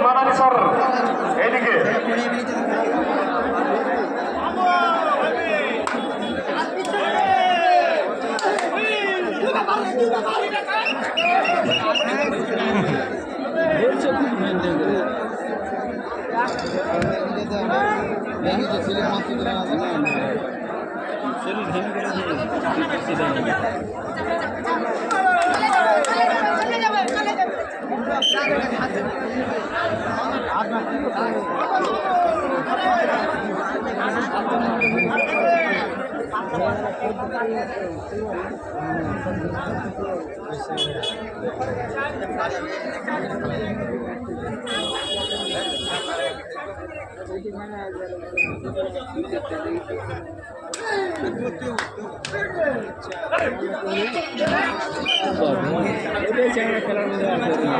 Manali sir এইদিকে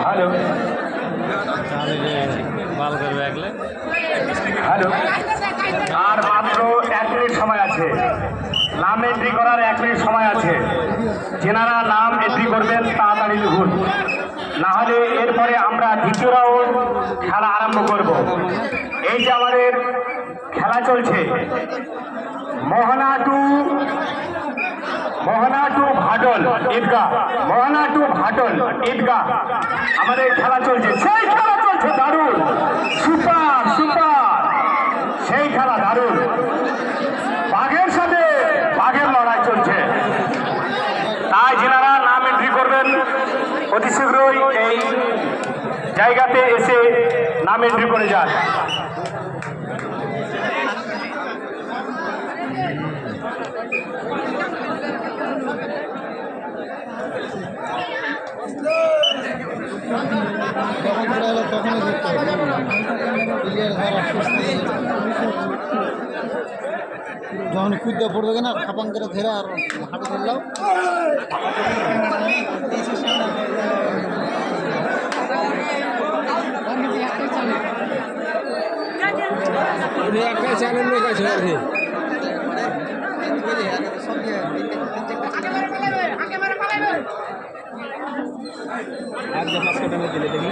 hello hello, আর মাত্র 1 minute সময় আছে। নাম এন্ট্রি করার 1 মিনিট সময় আছে। যেনারা নাম এন্ট্রি করবেন তাড়াতাড়ি লিখুন, না হলে এরপরে আমরা দ্বিতীয় রাউন্ড খেলা আরম্ভ করব। এই যে আমাদের খেলা চলছে মোহনা টু ভাটল ঈদগাহ, মোহনা টু ভাটল ঈদগাহ আমাদের খেলা চলছে। সেই খেলা চলছে দারুণ, সুপার সুপার, সেই খেলা দারুণ। বাঘের সাথে বাঘের লড়াই চলছে। তাই যেনারা নাম এন্ট্রি করবেন অতি শীঘ্রই এই জায়গাতে এসে নাম এন্ট্রি করে যান। যখন কুদতে পড়বে না খাপাং করে ধরে আর হাঁটু ধরলাম একটা চ্যানেল লোক আছে একদম দিলে দেখি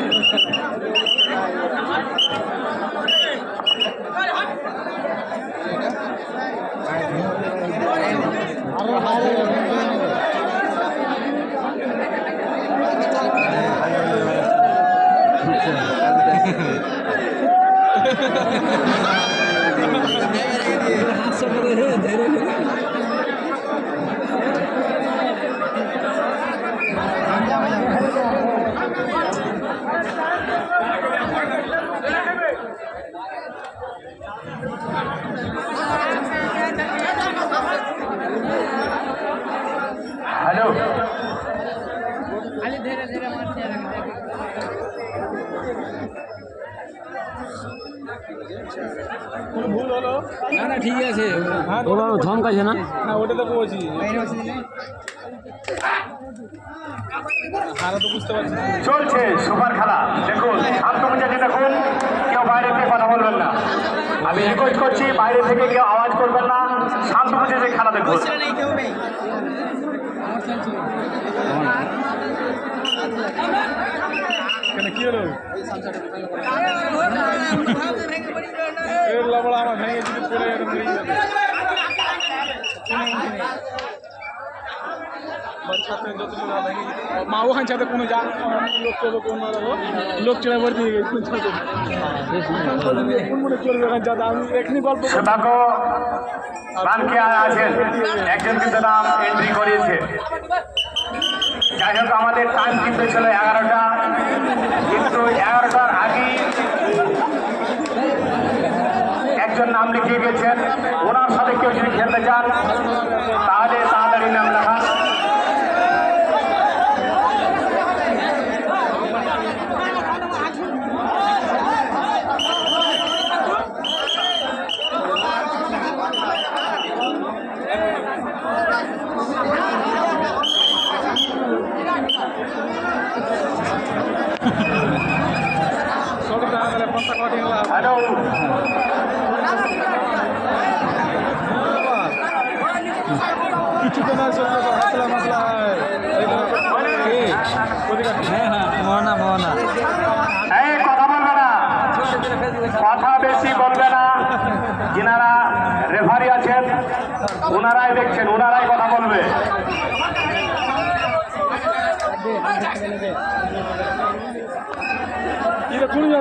হ্যালো, ভুল হলো না ঠিক আছে ধমকাছে না, ওটা তো বলছি হারা তো বুঝতে পারছি। চলছে সুপার খেলা। দেখুন শান্ত মেজাজে দেখুন, কেউ বাইরে থেকে কথা বলবেন না। আমি রিকোয়েস্ট করছি বাইরে থেকে কেউ আওয়াজ করবেন না, শান্ত মেজাজে খেলা দেখুন। কেন কি হলো আমার ভেঙে যদি পড়ে মা ওখান সাথে কোনো যা লোক চলো কোনো লোক চলে ভর্তি হয়ে গেছে চলবে ওখান সাথে আমি এখানে গল্প আছেন একজন কিন্তু নাম এন্ট্রি করিয়েছে। যাই হোক আমাদের টাইম কিন্তু ছিল 11টা, কিন্তু 11টার আগেই একজন নাম লিখিয়ে গেছেন। ওনার সাথে কেউ যদি খেলতে চান তাহলে তাড়াতাড়ি নাম লেখান। হ্যালো, কিছু তো না মশলা মোহনা মোহনা এই কথা বলবে না, কথা বেশি বলবে না। যিনারা রেফারি আছেন ওনারাই দেখছেন, ওনারাই কথা বলবে। এটা কোন